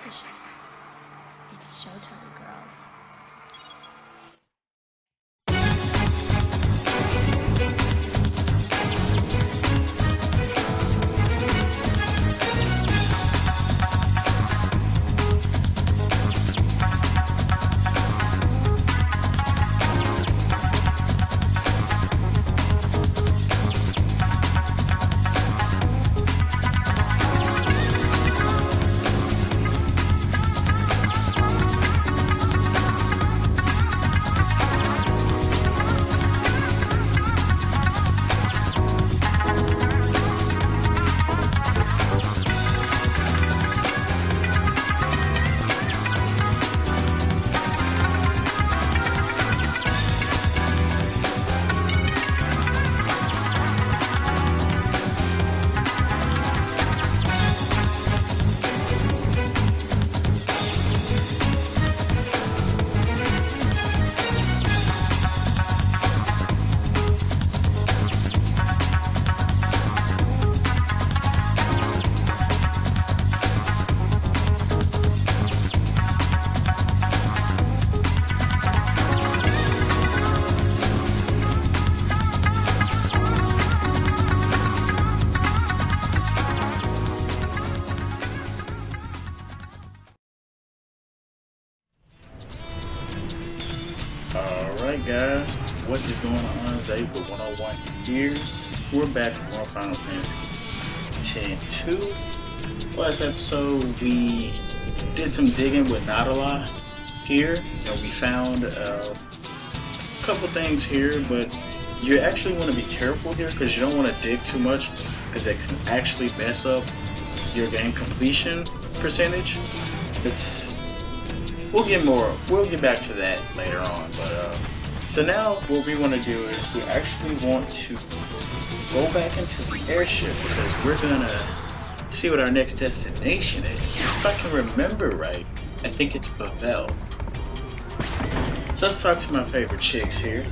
decision. It's showtime, girls. Alright guys, what is going on? Zay with 101 here. We're back with more Final Fantasy X-2. Last episode we did some digging with not a lot here, and we found a couple things here, but you actually want to be careful here because you don't want to dig too much because it can actually mess up your game completion percentage. We'll get back to that later on, but so now what we want to do is we actually want to go back into the airship because we're gonna see what our next destination is. If I can remember right, I think it's Bavel. So let's talk to my favorite chicks here.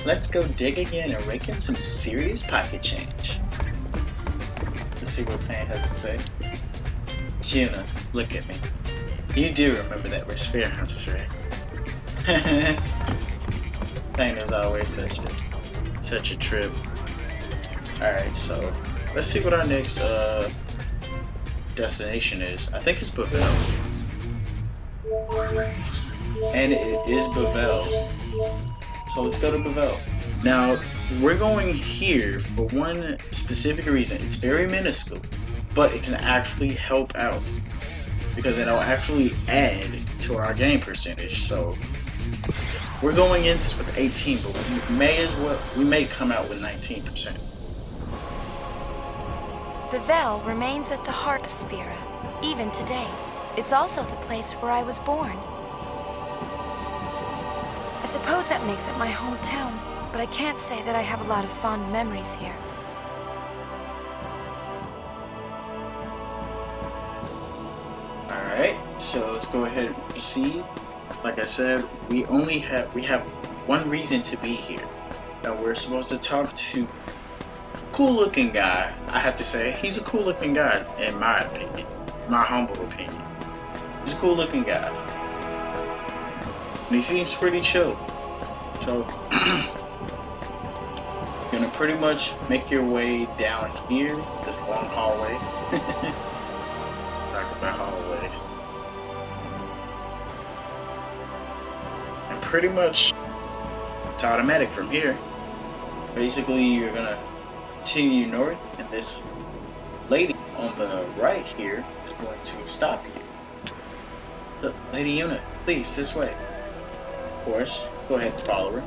Let's go dig again and rake in some serious pocket change. Let's see what Pan has to say. Tuna, look at me. You do remember that we're Sphere Hunters, right? Thing is always such a trip. Alright, so let's see what our next destination is. I think it's Bavel. And it is Bavel. So let's go to Bavel. Now, we're going here for one specific reason. It's very minuscule, but it can actually help out, because it'll actually add to our game percentage. So we're going into this with 18, but we may come out with 19%. Bavel remains at the heart of Spira, even today. It's also the place where I was born. I suppose that makes it my hometown, but I can't say that I have a lot of fond memories here. Alright, so let's go ahead and proceed. Like I said, we have one reason to be here. Now we're supposed to talk to cool looking guy. I have to say, he's a cool looking guy in my opinion. My humble opinion. He's a cool looking guy. And he seems pretty chill. So you're gonna pretty much make your way down here, this long hallway. Talk about hallways. And pretty much it's automatic from here. Basically, you're gonna continue north, and this lady on the right here is going to stop you. Look, Lady Yuna, please, this way. Of course, go ahead and follow her.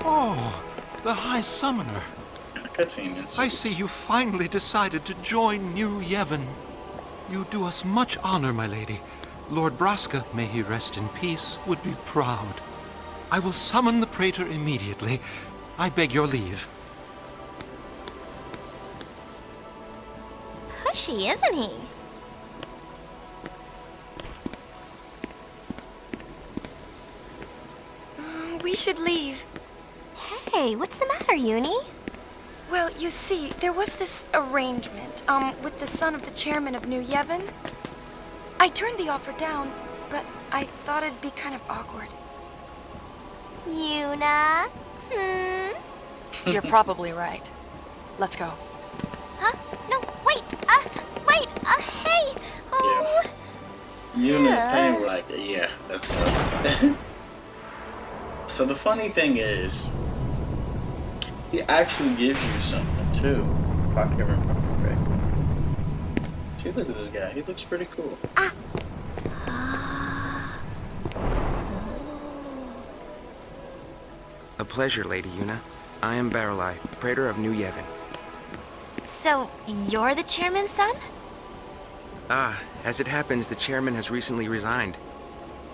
Oh, the High Summoner. And a cutscene ensues. I see you finally decided to join New Yevon. You do us much honor, my lady. Lord Braska, may he rest in peace, would be proud. I will summon the Praetor immediately. I beg your leave. Pushy, isn't he? We should leave. Hey, what's the matter, Uni? Well, you see, there was this arrangement, with the son of the chairman of New Yevon. I turned the offer down, but I thought it'd be kind of awkward. Yuna? You're probably right. Let's go. Huh? No, wait! Hey! Oh! You and Pain were like, yeah, that's good. So the funny thing is, he actually gives you something too. If I can remember correctly. See, look at this guy. He looks pretty cool. A pleasure, Lady Yuna. I am Baralai, Praetor of New Yevon. So, you're the chairman's son? Ah, as it happens, the chairman has recently resigned,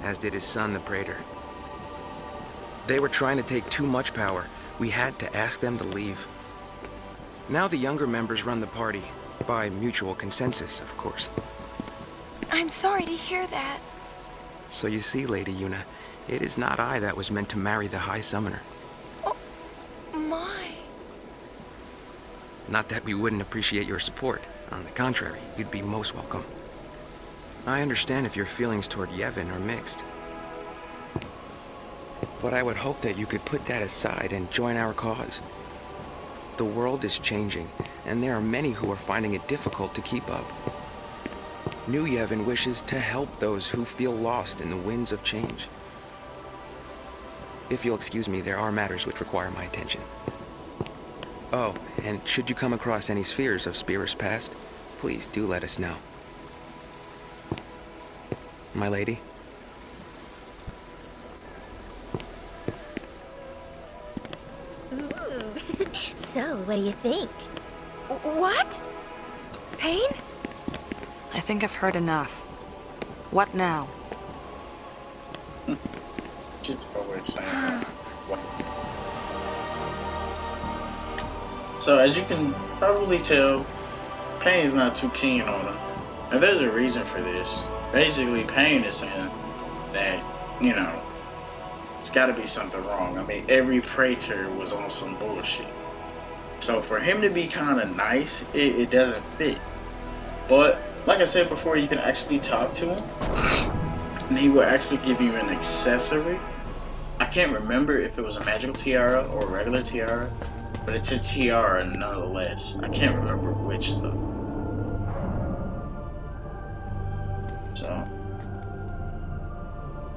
as did his son, the Praetor. They were trying to take too much power. We had to ask them to leave. Now the younger members run the party, by mutual consensus, of course. I'm sorry to hear that. So you see, Lady Yuna, it is not I that was meant to marry the High Summoner. Oh, my. Not that we wouldn't appreciate your support. On the contrary, you'd be most welcome. I understand if your feelings toward Yevon are mixed. But I would hope that you could put that aside and join our cause. The world is changing, and there are many who are finding it difficult to keep up. New Yevon wishes to help those who feel lost in the winds of change. If you'll excuse me, there are matters which require my attention. Oh, and should you come across any spheres of Spheres past, please do let us know. My lady? Ooh. So, what do you think? What? Pain? I think I've heard enough. What now? Just always saying that. So as you can probably tell, Pain's not too keen on him. And there's a reason for this. Basically, Pain is saying that, you know, it's gotta be something wrong. I mean, every praetor was on some bullshit. So for him to be kinda nice, it doesn't fit. But like I said before, you can actually talk to him and he will actually give you an accessory. I can't remember if it was a magical tiara or a regular tiara, but it's a tiara nonetheless. I can't remember which though. So,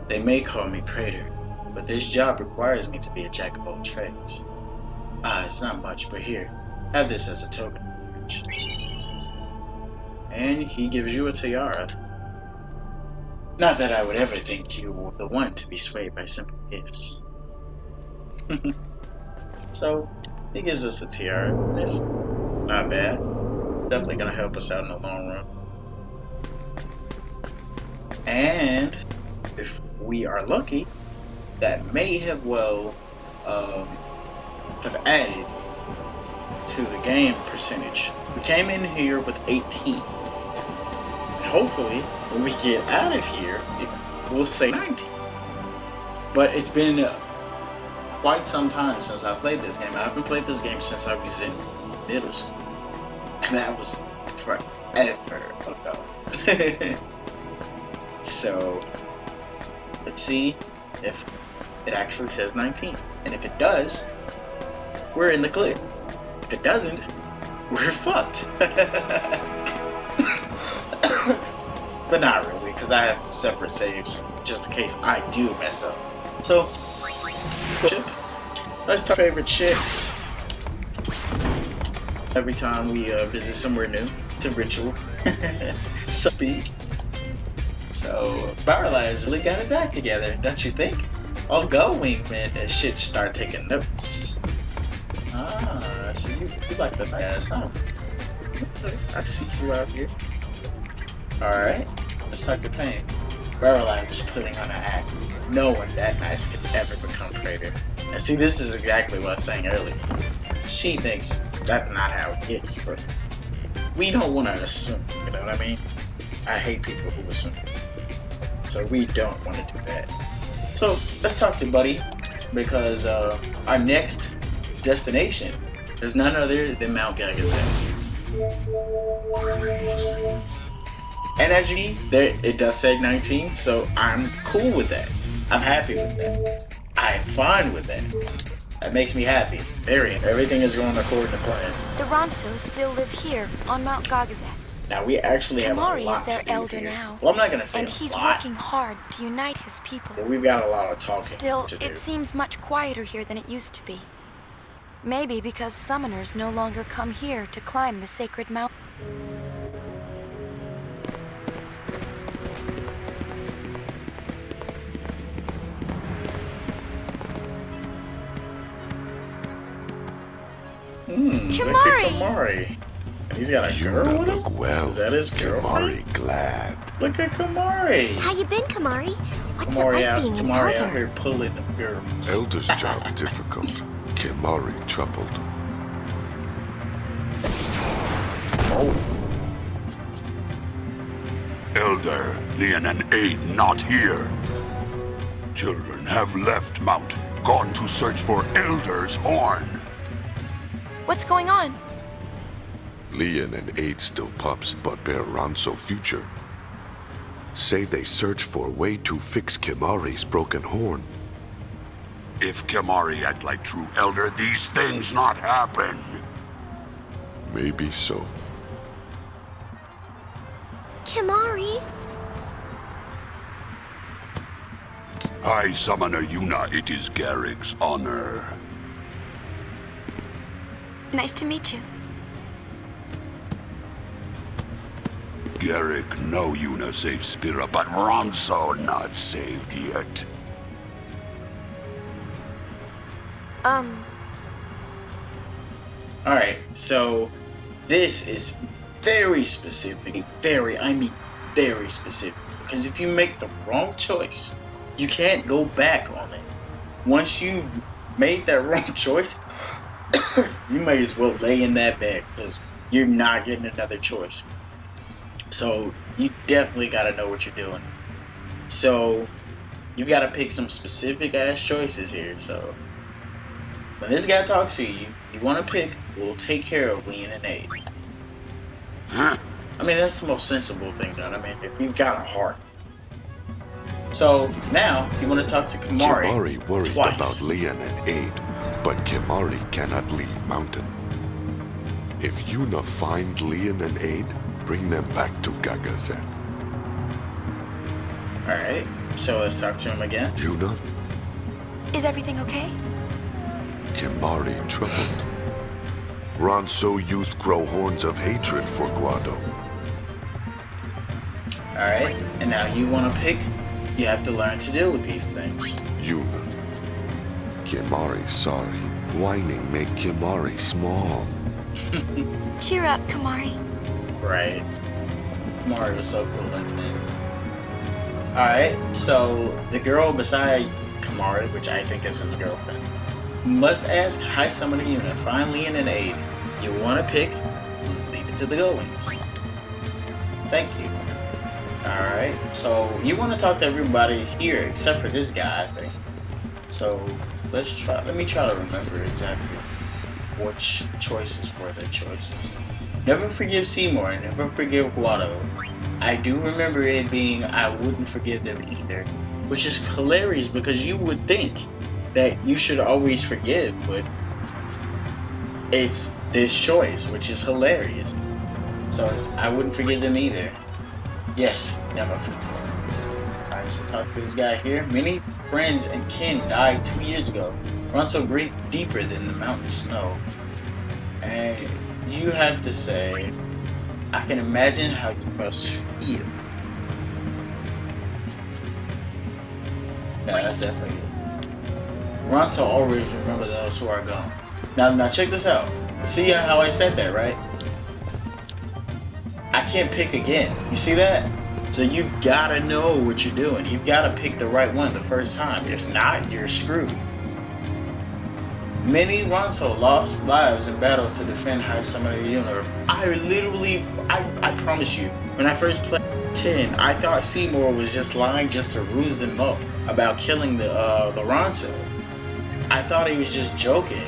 they may call me Praetor, but this job requires me to be a jack of all trades. Ah, it's not much, but here, have this as a token. And he gives you a tiara. Not that I would ever think you were the one to be swayed by simple gifts. So, he gives us a tiara. It's not bad. Definitely gonna help us out in the long run. And if we are lucky, that may have have added to the game percentage. We came in here with 18. And hopefully, when we get out of here, we'll say 19. But it's been quite some time since I played this game. I haven't played this game since I was in middle school. And that was forever ago. So, let's see if it actually says 19. And if it does, we're in the clear. If it doesn't, we're fucked. But not really, because I have separate saves just in case I do mess up. So, let's go. Let's talk favorite chicks. Every time we visit somewhere new, it's a ritual. So speak. So, Baralai has really got his act together, don't you think? I'll go, Wingman, and shit start taking notes. Ah, so you like the fast, huh? I see you out here. Alright, let's talk to Pain. Baralai was putting on an act. No one that nice could ever become Praetor. And see, this is exactly what I was saying earlier. She thinks that's not how it is, but we don't want to assume, you know what I mean? I hate people who assume. So we don't want to do that. So let's talk to Buddy, because our next destination There's none other than Mount Gagazet. And as you see, there, it does say 19, so I'm cool with that. I'm happy with that. I'm fine with that. That makes me happy. Everything is going according to plan. The Ronso still live here on Mount Gagazet. Now we actually have a Kimari lot is their to do elder here. now. Well, I'm not gonna say And a he's lot, working hard to unite his people. but we've got a lot of talking Still, to do. it seems much quieter here than it used to be. Maybe because summoners no longer come here to climb the sacred mountain. Look Kimari! at Kimari. And he's got a girl with him? Look well. Is that his girlfriend? Kimari glad. Look at Kimari. How you been, Kamari? What's it Kimari like out, being an Kimari out elder? here pulling the girls. Elder's job difficult. Kimari troubled. Oh, Elder, Leon and Aid not here. Children have left Mount, gone to search for Elder's horn. What's going on? Leon and Aid still pups, but bear Ronso future. Say they search for a way to fix Kimari's broken horn. If Kimari act like true Elder, these things not happen. Maybe so. Kimari? High Summoner Yuna, it is Garrick's honor. Nice to meet you. Garrick know Yuna saved Spira, but Ronso not saved yet. alright. So, this is very specific. I mean very specific. Because if you make the wrong choice, you can't go back on it. Once you've made that wrong choice, you may as well lay in that bed because you're not getting another choice. So you definitely got to know what you're doing. So you got to pick some specific ass choices here. So when this guy talks to you, you want to pick, we'll take care of Leon and Aid. Huh? I mean, that's the most sensible thing done. I mean, if you've got a heart. So now you want to talk to Kimari. Kimari worried twice. about Leon and Aid, but Kimari cannot leave mountain. If Yuna find Leon and Aid, bring them back to Gagazet. Alright, so let's talk to him again. Yuna, Is everything okay? Kimari troubled. Ronso youth grow horns of hatred for Guado. Alright, and now you want to pick, you have to learn to deal with these things. Yuna, Kimari sorry. Whining make Kimari small. Cheer up, Kimari. Right. Kimari was so cool and thing. Alright, so the girl beside Kimari, which I think is his girlfriend, must ask High Summoner Yuna, find Leon and Aid. You want to pick, leave it to the goings. Thank you. Alright, so you want to talk to everybody here except for this guy, I think. So let me try to remember exactly which choices were the choices. Never forgive Seymour, never forgive Guado. I do remember it being I wouldn't forgive them either, which is hilarious because you would think that you should always forgive, but it's this choice, which is hilarious. So it's I wouldn't forgive them either. Yes, never forgive. Alright, so talk to this guy here. Many friends and kin died 2 years ago. Run so great deeper than the mountain snow. And you have to say, I can imagine how you must feel. Yeah, that's definitely it. Ronso always remember those who are gone. Now check this out. See how I said that, right? I can't pick again. You see that? So you've got to know what you're doing. You've got to pick the right one the first time. If not, you're screwed. Many Ronso lost lives in battle to defend High Summoner Yuna. I promise you, when I first played 10, I thought Seymour was just lying just to ruse them up about killing the Ronso. I thought he was just joking.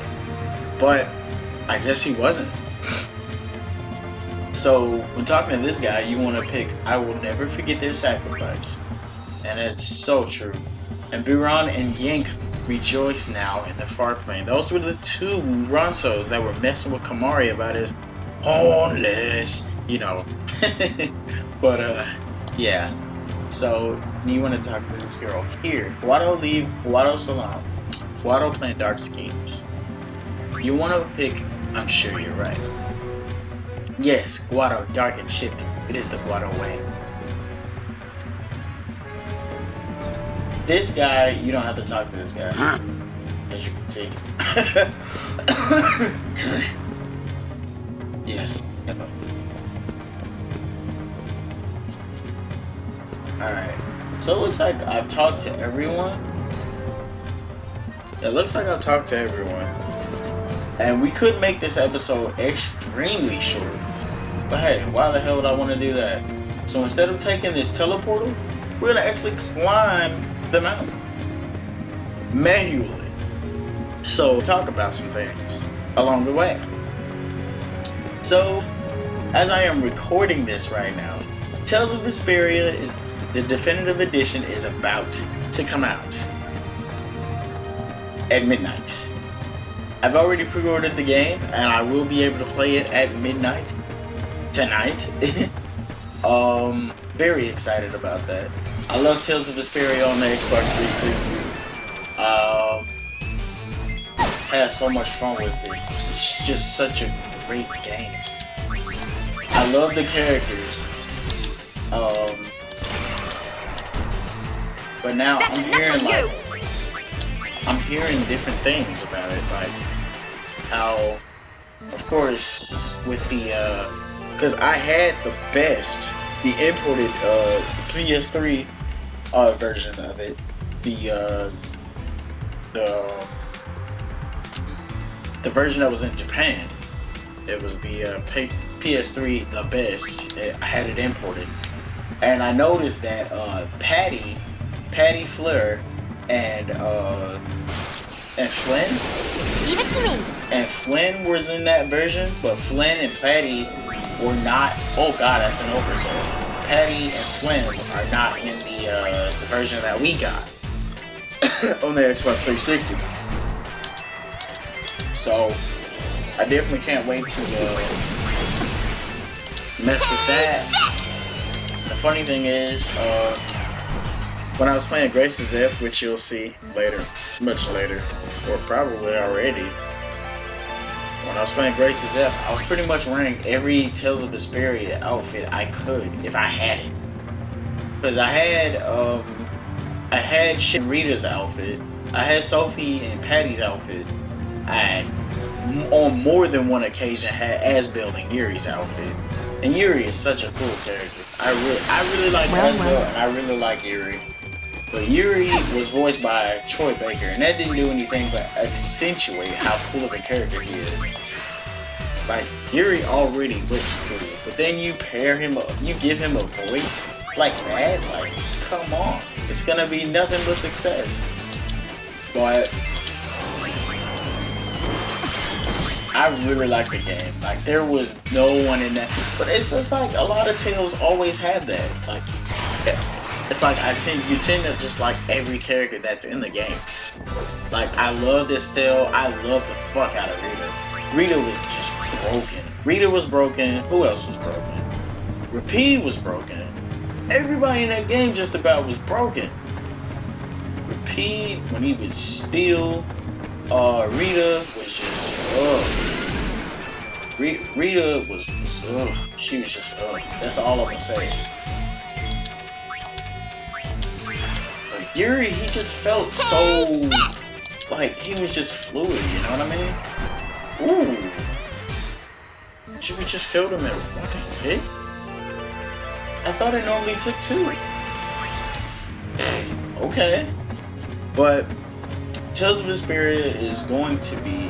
But I guess he wasn't. So when talking to this guy, you want to pick I will never forget their sacrifice. And it's so true. And Biron and Yank rejoice now in the far plane. Those were the two Ronsos that were messing with Kamari about his hornless, you know. But yeah. So you want to talk to this girl here. Guado leave Guado Salam. Guado playing dark schemes. You want to pick, I'm sure you're right. Yes, Guado dark and shifty. It is the Guado way. This guy, you don't have to talk to this guy, as you can see. Yes. Alright. So it looks like I've talked to everyone. It looks like I've talked to everyone. And we could make this episode extremely short. But hey, why the hell would I want to do that? So instead of taking this teleporter, we're going to actually climb the mountain manually. So talk about some things along the way. So as I am recording this right now, Tales of Vesperia is the definitive edition is about to come out at midnight. I've already pre-ordered the game and I will be able to play it at midnight tonight. Very excited about that. I love Tales of Vesperia on the Xbox 360. Had so much fun with it. It's just such a great game. I love the characters. But now I'm hearing different things about it, like how, of course, with the because I had the imported PS3 version of it, the version that was in Japan. It was the PS3 the best. I had it imported, and I noticed that Patty Fleur and Flynn. Leave it to me. And Flynn was in that version, but Flynn and Patty were not. Oh God, that's an oversight. Patty and Flynn are not in the version that we got on the Xbox 360. So I definitely can't wait to mess with that. The funny thing is, when I was playing Grace's F, which you'll see later, much later, or probably already. When I was playing Grace's F, I was pretty much wearing every Tales of Vesperia outfit I could, if I had it. Because I had Shinrita's outfit, I had Sophie and Patty's outfit, I on more than one occasion had Asbel and Yuri's outfit. And Yuri is such a cool character. I really like Asbel and I really like Yuri. But Yuri was voiced by Troy Baker, and that didn't do anything but accentuate how cool of a character he is. Like, Yuri already looks cool, but then you pair him up, you give him a voice like that, like, come on. It's gonna be nothing but success. But I really like the game. Like, there was no one in that. But it's just like a lot of Tales always have that. Like, it's like you tend to just like every character that's in the game. Like, I love Estelle. I love the fuck out of Rita. Rita was just broken. Rita was broken. Who else was broken? Rapide was broken. Everybody in that game just about was broken. Rapide, when he would steal, Rita was just, Rita was, she was just, that's all I'm gonna say. But Yuri, he just felt so, like, he was just fluid, you know what I mean? Ooh. Should we just killed him in one hit? I thought it normally took 2. Okay. But Tales of Vesperia is going to be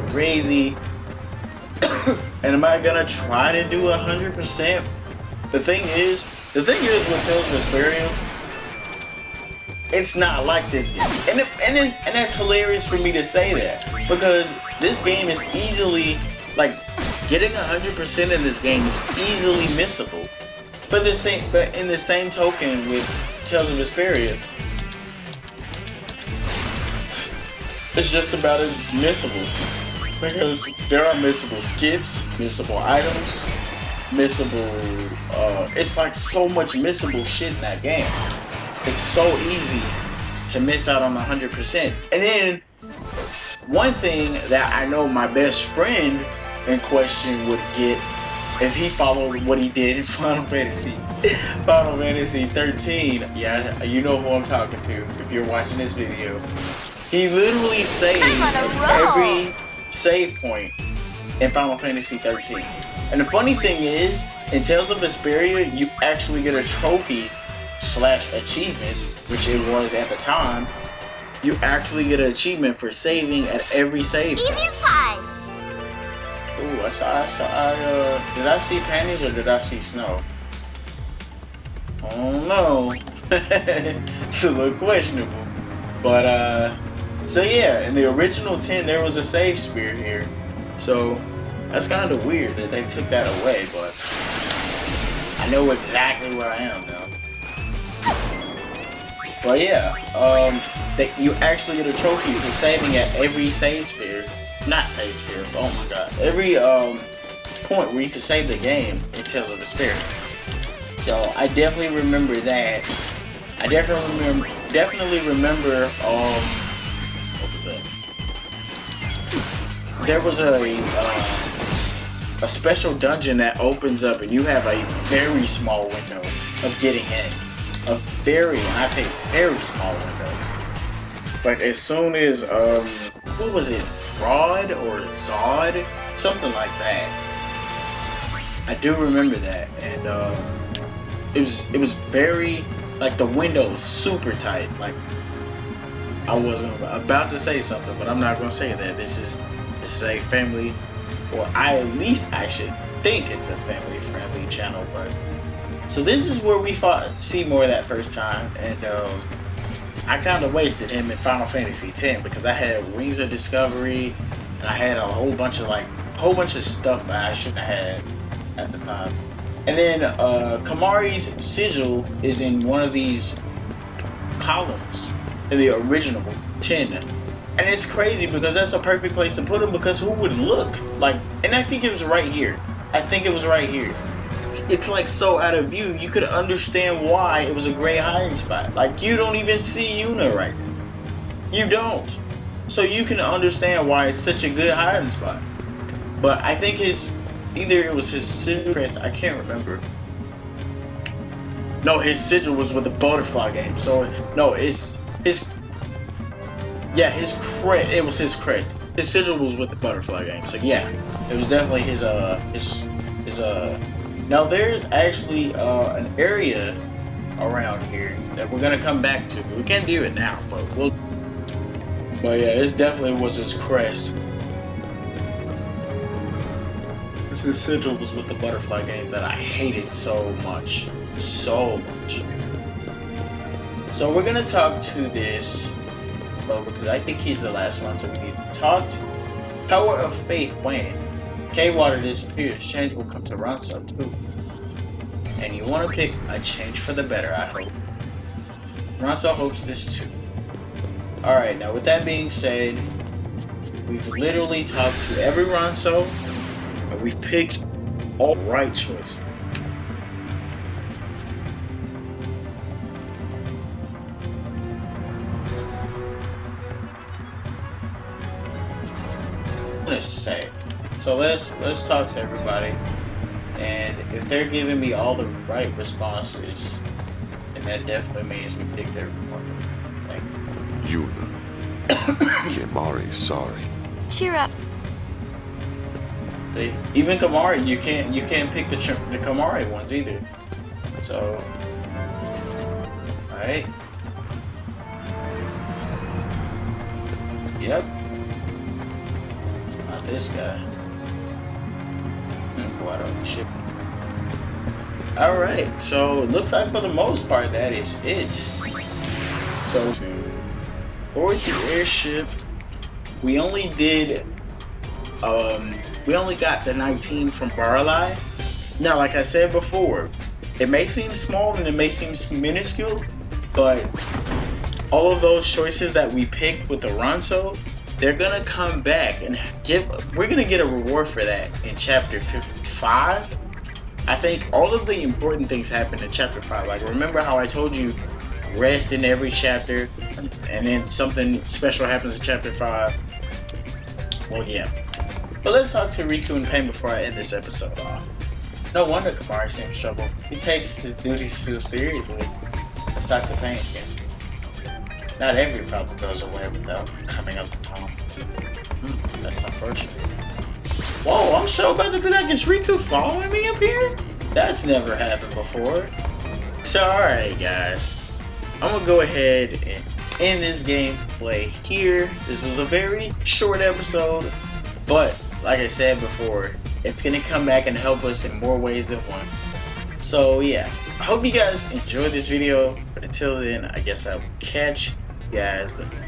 crazy. And am I gonna try to do 100%? The thing is with Tales of Vesperia, it's not like this game, and that's hilarious for me to say that, because this game is easily, like, getting 100% in this game is easily missable. But in the same token with Tales of Vesperia, it's just about as missable, because there are missable skits, missable items, missable. It's like so much missable shit in that game. It's so easy to miss out on 100%. And then one thing that I know my best friend in question would get if he followed what he did in Final Fantasy 13. Yeah, you know who I'm talking to if you're watching this video. He literally saved every save point in Final Fantasy 13. And the funny thing is, in Tales of Vesperia, you actually get a trophy / achievement, which it was at the time. You actually get an achievement for saving at every save point. Easy as pie. Ooh, did I see panties or did I see snow? Oh no. It's a little questionable. But, so yeah, in the original 10, there was a save spear here. So, that's kind of weird that they took that away, but I know exactly where I am now. But yeah, that you actually get a trophy for saving at every save sphere. Not save sphere, oh my god. Every point where you can save the game in Tales of Vesperia. So I definitely remember that. I definitely remember what was that? There was a special dungeon that opens up and you have a very small window of getting in. I say very small window. But as soon as what was it? Rod or Zod? Something like that. I do remember that, and it was very, like, the window was super tight. Like, I was about to say something, but I'm not gonna say that. This is a family, or at least I should think it's a family friendly channel. But so this is where we see more of that first time, and I kind of wasted him in Final Fantasy X because I had Wings of Discovery, and I had a whole bunch of stuff that I shouldn't have had at the time. And then Kamari's sigil is in one of these columns in the original 10. And it's crazy because that's a perfect place to put him, because who would look? Like, and I think it was right here. It's like so out of view, you could understand why it was a great hiding spot. Like, you don't even see Yuna right now. You don't. So you can understand why it's such a good hiding spot. But I think either it was his sigil crest, I can't remember. No, his sigil was with the butterfly game. So no, it's his crest. It was his crest. His sigil was with the butterfly game. So yeah, it was definitely his Now there's actually an area around here that we're gonna come back to. We can't do it now, but yeah, this definitely was his crest. His sigil was with the butterfly game that I hated so much. So we're gonna talk to this, because I think he's the last one, so we need to talk to Power of Faith Wayne. K-Water disappears, change will come to Ronso too. And you want to pick a change for the better, I hope. Ronso hopes this too. Alright, now with that being said, we've literally talked to every Ronso, and we've picked all right choices. I'm gonna say. So let's talk to everybody, and if they're giving me all the right responses, then that definitely means we picked everyone. Thank you. Yuna. Kimari's sorry. Cheer up. See, even Kamari, you can't pick the Kamari ones either. So, alright. Yep. Not this guy. Why don't you ship me? Alright, so it looks like for the most part that is it. So to board the airship, we only did we only got the 19 from Barley. Now, like I said before, it may seem small and it may seem minuscule, but all of those choices that we picked with the Ronso, they're gonna come back and we're gonna get a reward for that in chapter 5. I think all of the important things happen in chapter 5. Like, remember how I told you rest in every chapter and then something special happens in chapter 5? Well, yeah. But let's talk to Riku and Pain before I end this episode off. No wonder Kimahri seems troubled. He takes his duties so seriously. Let's talk to Pain again. Not every problem goes away without coming up with Tom. That's unfortunate. Whoa, I'm so about to be like, is Riku following me up here? That's never happened before. So, alright guys. I'm gonna go ahead and end this gameplay here. This was a very short episode, but like I said before, it's gonna come back and help us in more ways than one. So yeah, I hope you guys enjoyed this video, but until then, I guess I will catch you guys later.